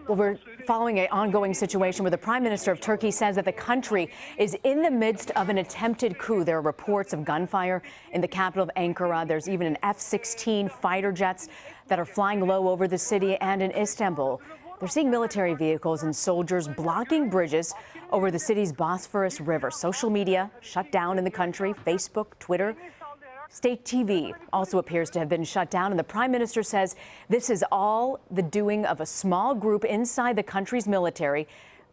Well, we're following an ongoing situation where the Prime Minister of Turkey says that the country is in the midst of an attempted coup. There are reports of gunfire in the capital of Ankara. There's even an F-16 fighter jets that are flying low over the city and in Istanbul. They're seeing military vehicles and soldiers blocking bridges over the city's Bosphorus River. Social media shut down in the country. Facebook, Twitter. State TV also appears to have been shut down, and the Prime Minister says this is all the doing of a small group inside the country's military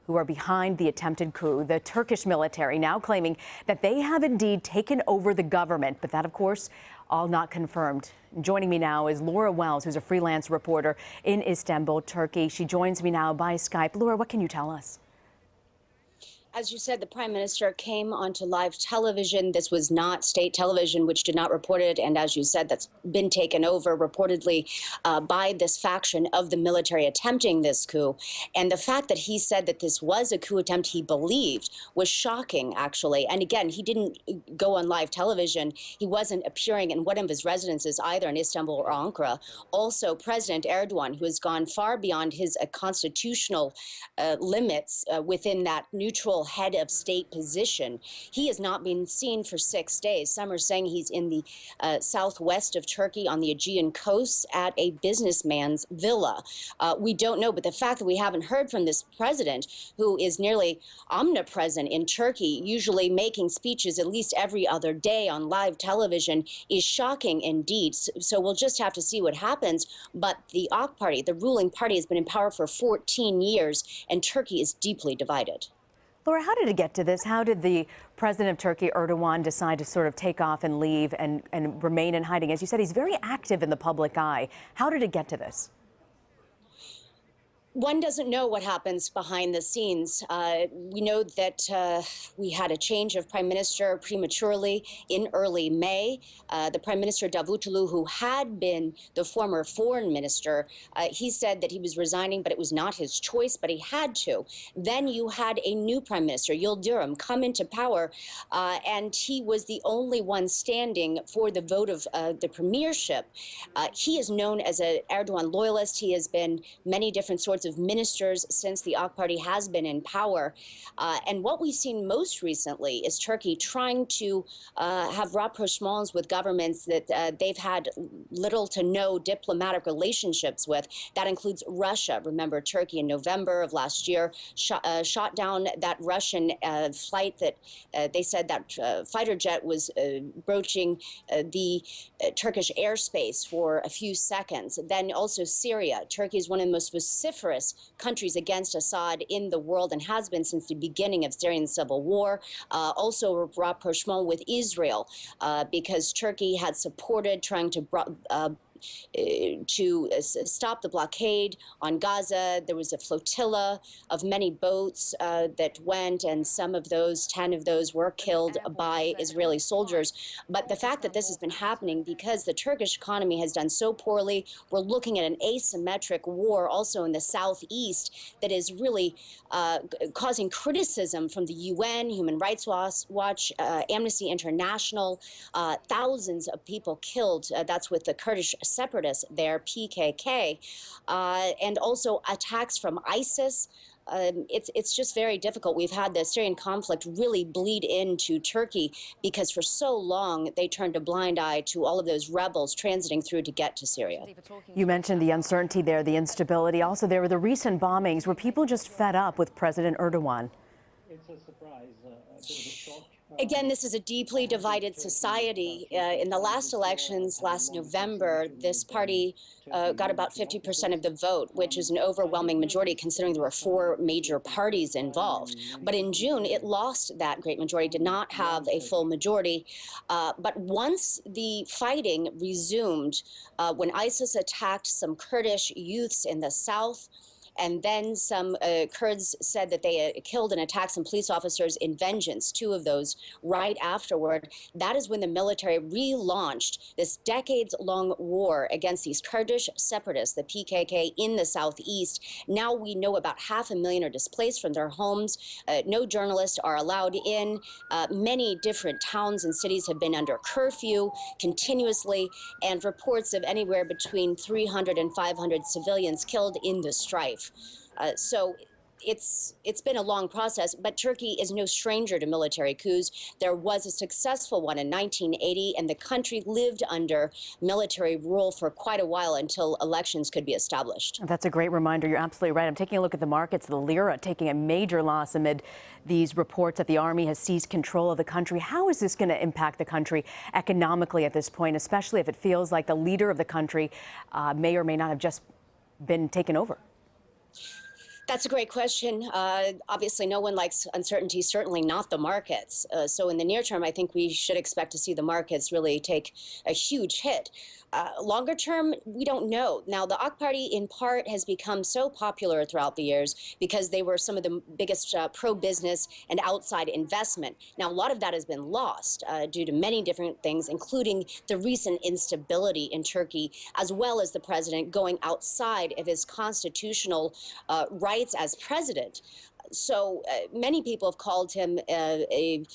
who are behind the attempted coup. The Turkish military now claiming that they have indeed taken over the government, but that, of course, all not confirmed. Joining me now is Laura Wells, who's a freelance reporter in Istanbul, Turkey. She joins me now by Skype. Laura, what can you tell us? As you said, the Prime Minister came onto live television. This was not state television, which did not report it. And as you said, that's been taken over reportedly by this faction of the military attempting this coup. And the fact that he said that this was a coup attempt he believed was shocking, actually. And again, he didn't go on live television. He wasn't appearing in one of his residences either in Istanbul or Ankara. Also, President Erdogan, who has gone far beyond his constitutional limits within that neutral head of state position. He has not been seen for 6 days. Some are saying he's in the southwest of Turkey on the Aegean coast at a businessman's villa. We don't know, but the fact that we haven't heard from this president, who is nearly omnipresent in Turkey, usually making speeches at least every other day on live television, is shocking indeed. So we'll just have to see what happens. But the AK party, the ruling party, has been in power for 14 years, and Turkey is deeply divided. Laura, how did it get to this? How did the president of Turkey, Erdogan, decide to sort of take off and leave and remain in hiding? As you said, he's very active in the public eye. How did it get to this? One doesn't know what happens behind the scenes. We know that we had a change of prime minister prematurely in early May. The Prime Minister Davutoglu, who had been the former foreign minister, he said that he was resigning, but it was not his choice, but he had to. Then you had a new prime minister, Yildirim, come into power, and he was the only one standing for the vote of the premiership. He is known as an Erdogan loyalist. He has been many different sorts of ministers since the AK party has been in power. And what we've seen most recently is Turkey trying to have rapprochements with governments that they've had little to no diplomatic relationships with. That includes Russia. Remember, Turkey in November of last year shot down that Russian flight that they said that fighter jet was broaching the Turkish airspace for a few seconds. Then also Syria. Turkey is one of the most vociferous countries against Assad in the world and has been since the beginning of Syrian civil war. Also a rapprochement with Israel because Turkey had supported trying to stop the blockade on Gaza. There was a flotilla of many boats that went, and some of those, 10 of those, were killed by Israeli soldiers. But the fact that this has been happening because the Turkish economy has done so poorly, we're looking at an asymmetric war also in the southeast that is really causing criticism from the UN, Human Rights Watch, Amnesty International, thousands of people killed. That's with the Kurdish separatists there, PKK, and also attacks from ISIS. It's just very difficult. We've had the Syrian conflict really bleed into Turkey because for so long they turned a blind eye to all of those rebels transiting through to get to Syria. You mentioned the uncertainty there, the instability. Also, there were the recent bombings. Were people just fed up with President Erdogan? It's a surprise, a bit of a shock. Again, this is a deeply divided society. In the last elections last November, this party got about 50% of the vote, which is an overwhelming majority considering there were 4 major parties involved. But in June, it lost that great majority, did not have a full majority. But once the fighting resumed, when ISIS attacked some Kurdish youths in the south, and then some Kurds said that they killed and attacked some police officers in vengeance, two of those right afterward. That is when the military relaunched this decades-long war against these Kurdish separatists, the PKK, in the southeast. Now we know about 500,000 are displaced from their homes. No journalists are allowed in. Many different towns and cities have been under curfew continuously, and reports of anywhere between 300 and 500 civilians killed in the strife. So it's been a long process, but Turkey is no stranger to military coups. There was a successful one in 1980, and the country lived under military rule for quite a while until elections could be established. That's a great reminder. You're absolutely right. I'm taking a look at the markets. The lira taking a major loss amid these reports that the army has seized control of the country. How is this going to impact the country economically at this point, especially if it feels like the leader of the country may or may not have just been taken over? That's a great question. Obviously, no one likes uncertainty, certainly not the markets. So in the near term, I think we should expect to see the markets really take a huge hit. Longer term, we don't know. Now, the AK Party, in part, has become so popular throughout the years because they were some of the biggest pro-business and outside investment. Now, a lot of that has been lost due to many different things, including the recent instability in Turkey, as well as the president going outside of his constitutional rights as president. So many people have called him an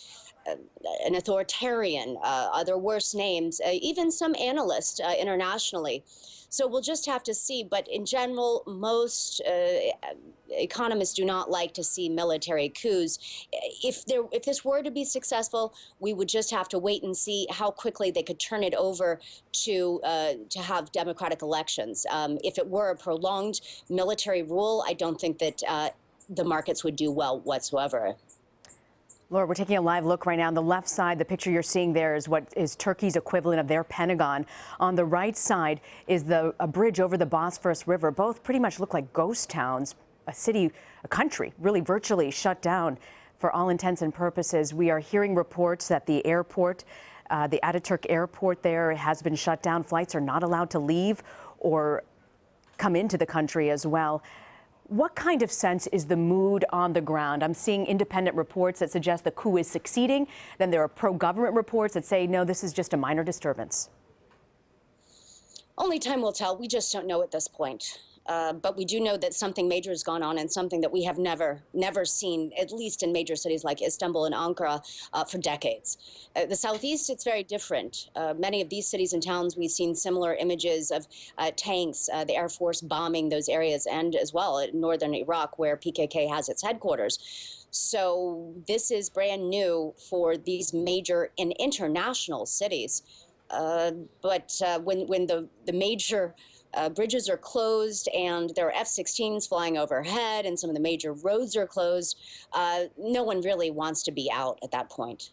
authoritarian, other worse names, even some analysts internationally. So we'll just have to see. But in general, most economists do not like to see military coups. If this were to be successful, we would just have to wait and see how quickly they could turn it over to have democratic elections. If it were a prolonged military rule, I don't think that the markets would do well whatsoever. Laura, we're taking a live look right now. On the left side, the picture you're seeing there is what is Turkey's equivalent of their Pentagon. On the right side is a bridge over the Bosphorus River. Both pretty much look like ghost towns, a country really virtually shut down for all intents and purposes. We are hearing reports that the airport, the Ataturk airport there, has been shut down. Flights are not allowed to leave or come into the country as well. What kind of sense is the mood on the ground? I'm seeing independent reports that suggest the coup is succeeding. Then there are pro-government reports that say, no, this is just a minor disturbance. Only time will tell. We just don't know at this point. But we do know that something major has gone on, and something that we have never seen, at least in major cities like Istanbul and Ankara, for decades. The southeast, it's very different. Many of these cities and towns, we've seen similar images of tanks, the Air Force bombing those areas, and as well in northern Iraq, where PKK has its headquarters. So this is brand new for these major and international cities. But when the major bridges are closed and there are F-16s flying overhead and some of the major roads are closed, no one really wants to be out at that point.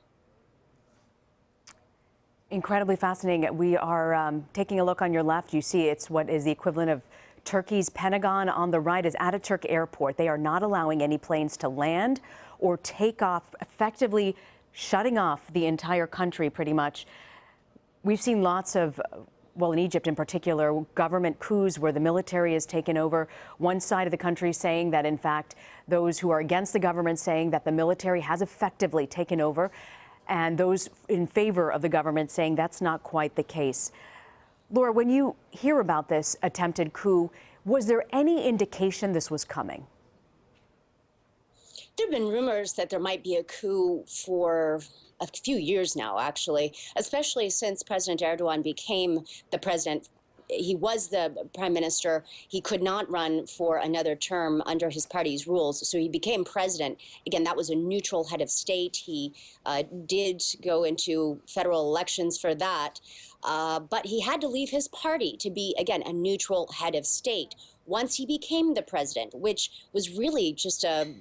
Incredibly fascinating. We are taking a look on your left. You see it's what is the equivalent of Turkey's Pentagon. On the right is Ataturk Airport. They are not allowing any planes to land or take off, effectively shutting off the entire country pretty much. We've seen lots of, well, in Egypt in particular, government coups where the military has taken over. One side of the country saying that, in fact, those who are against the government saying that the military has effectively taken over, and those in favor of the government saying that's not quite the case. Laura, when you hear about this attempted coup, was there any indication this was coming? There have been rumors that there might be a coup for a few years now, actually, especially since President Erdogan became the president. He was the prime minister. He could not run for another term under his party's rules, so he became president. Again, that was a neutral head of state. He did go into federal elections for that, but he had to leave his party to be, again, a neutral head of state. Once he became the president, which was really just a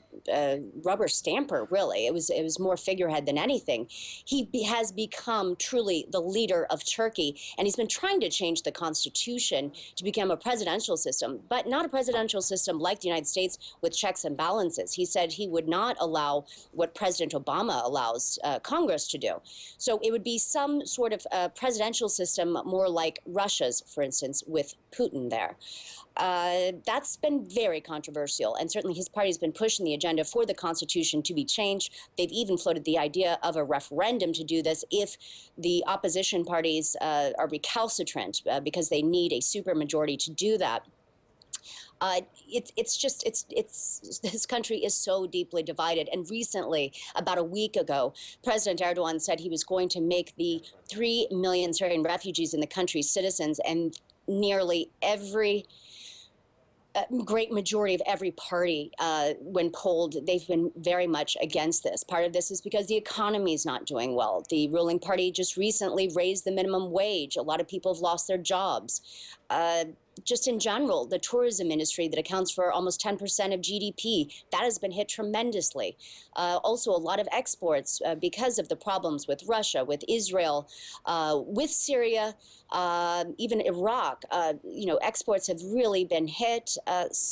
rubber stamper, really. It was more figurehead than anything. He has become truly the leader of Turkey, and he's been trying to change the constitution to become a presidential system, but not a presidential system like the United States with checks and balances. He said he would not allow what President Obama allows Congress to do. So it would be some sort of presidential system more like Russia's, for instance, with Putin there. That's been very controversial, and certainly his party's been pushing the agenda for the Constitution to be changed. They've even floated the idea of a referendum to do this if the opposition parties are recalcitrant because they need a supermajority to do that. This country is so deeply divided. And recently, about a week ago, President Erdogan said he was going to make the 3 million Syrian refugees in the country citizens, and nearly every great majority of every party, when polled, they've been very much against this. Part of this is because the economy is not doing well. The ruling party just recently raised the minimum wage. A lot of people have lost their jobs. Just in general, the tourism industry that accounts for almost 10% of GDP, that has been hit tremendously. Also, a lot of exports because of the problems with Russia, with Israel, with Syria, even Iraq. Exports have really been hit.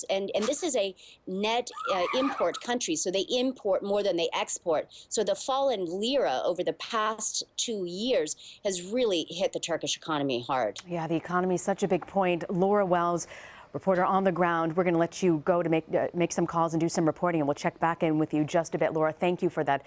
And this is a net import country, so they import more than they export. So the fall in lira over the past 2 years has really hit the Turkish economy hard. Yeah, the economy is such a big point. Laura Wells, reporter on the ground. We're going to let you go to make some calls and do some reporting, and we'll check back in with you just a bit. Laura, thank you for that